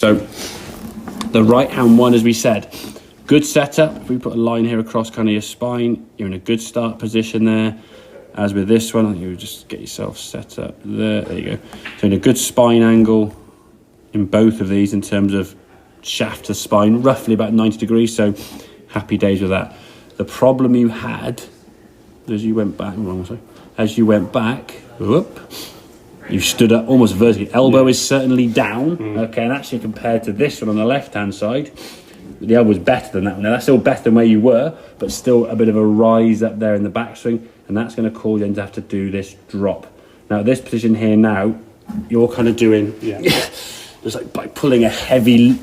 So the right hand one, as we said, good setup. If we put a line here across kind of your spine, you're in a good start position there. As with this one, you just get yourself set up there. There you go. So in a good spine angle in both of these in terms of shaft to spine, roughly about 90 degrees. So happy days with that. The problem you had as you went back, whoop, you stood up almost vertically. Elbow is certainly down, okay, and actually compared to this one on the left-hand side, the elbow's better than that one. Now, that's still better than where you were, but still a bit of a rise up there in the backswing, and that's going to cause you to have to do this drop. Now, this position here now, you're kind of doing, just like by pulling a heavy,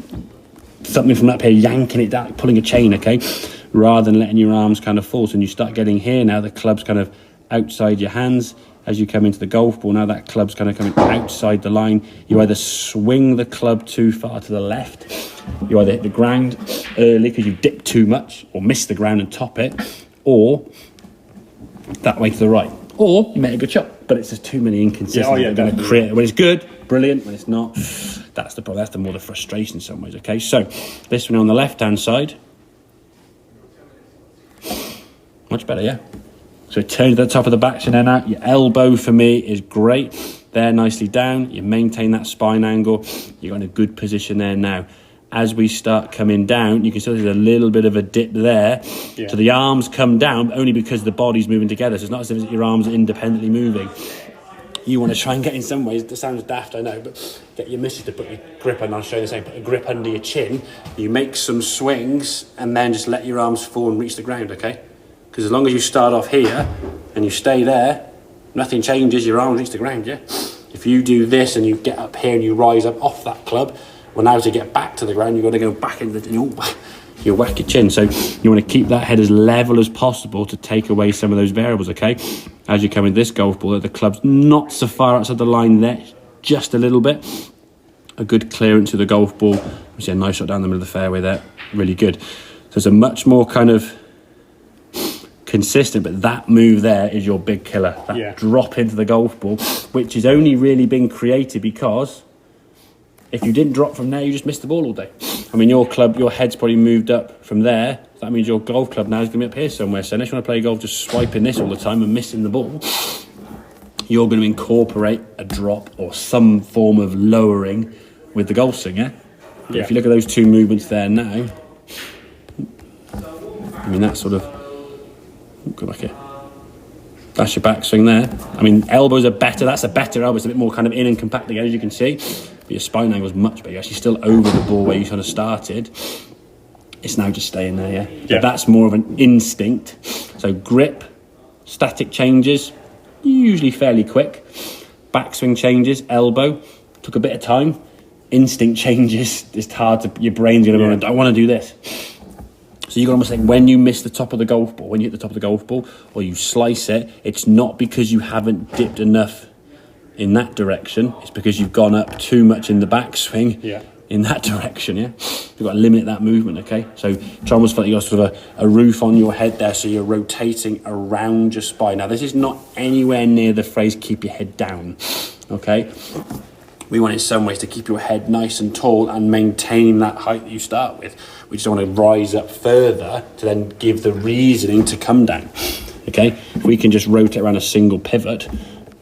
something from up here, yanking it down, pulling a chain, okay, rather than letting your arms kind of fall. So when you start getting here now, the club's kind of outside your hands. As you come into the golf ball, now that club's kind of coming outside the line. You either swing the club too far to the left, you either hit the ground early because you dip too much, or miss the ground and top it, or that way to the right. Or you make a good shot, but it's just too many inconsistencies. They're going to create. When it's good, brilliant. When it's not, that's the problem. That's the more the frustration in some ways. Okay, so this one on the left-hand side, much better, yeah. So turn to the top of the backswing there now. Your elbow for me is great. There, nicely down. You maintain that spine angle. You're in a good position there now. As we start coming down, you can see there's a little bit of a dip there. Yeah. So the arms come down only because the body's moving together. So it's not as if your arms are independently moving. You want to try and get, in some ways, it sounds daft, I know, but get your missus to put your grip on. I'll show you the same. Put a grip under your chin. You make some swings and then just let your arms fall and reach the ground, okay? Because as long as you start off here and you stay there, nothing changes, your arms reach the ground, yeah? If you do this and you get up here and you rise up off that club, well, now to get back to the ground, you've got to go back into the... You whack your chin. So you want to keep that head as level as possible to take away some of those variables, okay? As you come in this golf ball, the club's not so far outside the line there, just a little bit. A good clearance of the golf ball. You see a nice shot down the middle of the fairway there. Really good. So it's a much more kind of consistent, but that move there is your big killer. That drop into the golf ball, which has only really been created because if you didn't drop from there, you just missed the ball all day. I mean, your club, your head's probably moved up from there. That means your golf club now is going to be up here somewhere. So unless you want to play golf just swiping this all the time and missing the ball, you're going to incorporate a drop or some form of lowering with the golf swing, yeah? If you look at those two movements there now, I mean, that sort of... Go back here. That's your backswing there. I mean, elbows are better. That's a better elbow. It's a bit more kind of in and compact again, as you can see. But your spine angle is much better. You're actually still over the ball where you kind of started. It's now just staying there, yeah? But that's more of an instinct. So grip, static changes, usually fairly quick. Backswing changes, elbow, took a bit of time. Instinct changes, it's hard to... Your brain's going to go, I want to do this. So you've got to almost think, when you miss the top of the golf ball, when you hit the top of the golf ball, or you slice it, it's not because you haven't dipped enough in that direction. It's because you've gone up too much in the backswing in that direction, yeah? You've got to limit that movement, okay? So try almost feel like you've got sort of a roof on your head there, so you're rotating around your spine. Now, this is not anywhere near the phrase, keep your head down, okay? We want in some ways to keep your head nice and tall and maintain that height that you start with. We just don't want to rise up further to then give the reasoning to come down. Okay? If we can just rotate around a single pivot,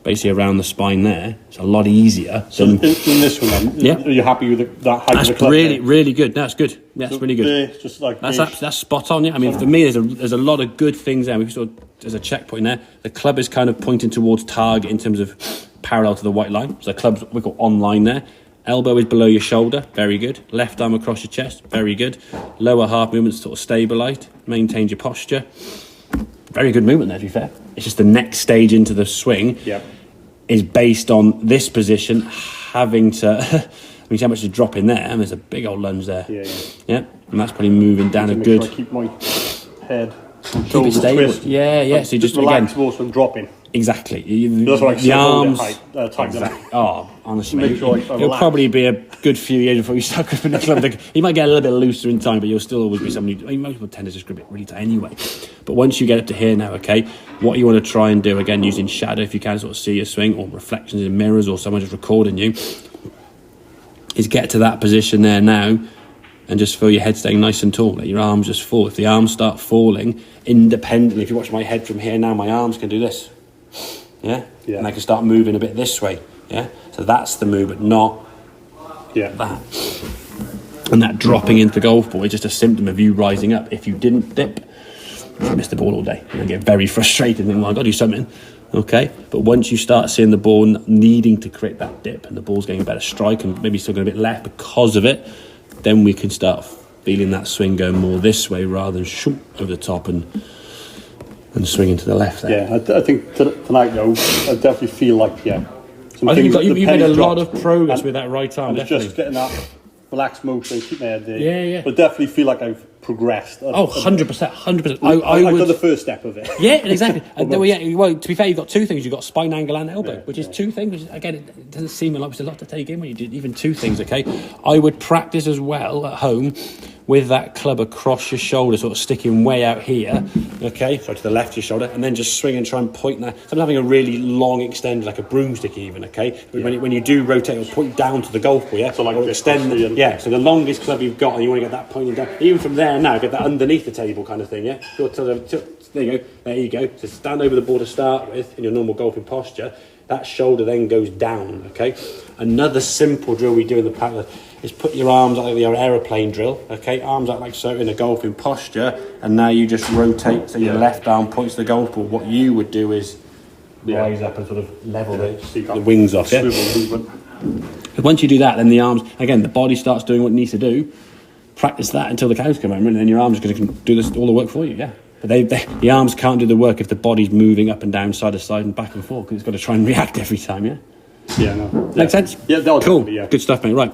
basically around the spine there, it's a lot easier. So in this one then, are you happy with that height of the club? That's really good. That's good. Yeah, that's really good. Just like that's spot on, yeah. I mean, for me, there's a lot of good things there. We sort of, there's a checkpoint there. The club is kind of pointing towards target in terms of parallel to the white line. So the club's, we got on line there. Elbow is below your shoulder, very good. Left arm across your chest, very good. Lower half movement sort of stabilised, maintained your posture. Very good movement there, to be fair. It's just the next stage into the swing is based on this position having to... I mean, how much is drop in there? And there's a big old lunge there. Yeah, and that's probably moving down a good... Sure I keep my head and keep it stable. Twist. Yeah. So you just relax most when dropping. Exactly. That's what I the arms. Exactly. Oh, honestly, make sure it'll probably be a good few years before you start gripping the club. You might get a little bit looser in time, but you'll still always be somebody. I mean, most people tend to just grip it really tight anyway. But once you get up to here now, okay, what you want to try and do, again, using shadow if you can sort of see your swing, or reflections in mirrors, or someone just recording you, is get to that position there now and just feel your head staying nice and tall. Let your arms just fall. If the arms start falling independently, if you watch my head from here now, my arms can do this. Yeah? And I can start moving a bit this way. Yeah? So that's the move, but not that. And that dropping into the golf ball is just a symptom of you rising up. If you didn't dip, you miss the ball all day. And I get very frustrated and think, well, I've got to do something. Okay? But once you start seeing the ball needing to create that dip and the ball's getting a better strike and maybe still going a bit left because of it, then we can start feeling that swing going more this way rather than shoot over the top and swinging to the left there. Yeah, I think tonight, though, I definitely feel like, I think you've made a lot of progress with that right arm. And just getting that relaxed motion, keep my head there. Yeah. But definitely feel like I've progressed. 100%. I've done the first step of it. Yeah, exactly. Well, to be fair, you've got two things. You've got spine angle and elbow, which is two things. Which, again, it doesn't seem like there's a lot to take in when you do even two things, okay? I would practice as well at home with that club across your shoulder, sort of sticking way out here, okay? So to the left of your shoulder, and then just swing and try and point that. So I'm having a really long extend, like a broomstick even, okay? When you do rotate, it'll point down to the golf ball, yeah? So like extend, so the longest club you've got, and you want to get that pointing down. Even from there now, get that underneath the table kind of thing, yeah? There you go. So stand over the ball to start with in your normal golfing posture. That shoulder then goes down, okay? Another simple drill we do in the practice is put your arms out like your aeroplane drill, okay? Arms out like so in a golfing posture, and now you just rotate so your left arm points to the golf ball. What you would do is rise up and sort of level the wings off, Once you do that, then the arms, again, the body starts doing what it needs to do. Practice that until the cows come home, and then your arms are going to do all the work for you, But the arms can't do the work if the body's moving up and down, side to side and back and forth, because it's got to try and react every time, Yeah, no. Make sense? Yeah, cool. Good stuff, mate. Right.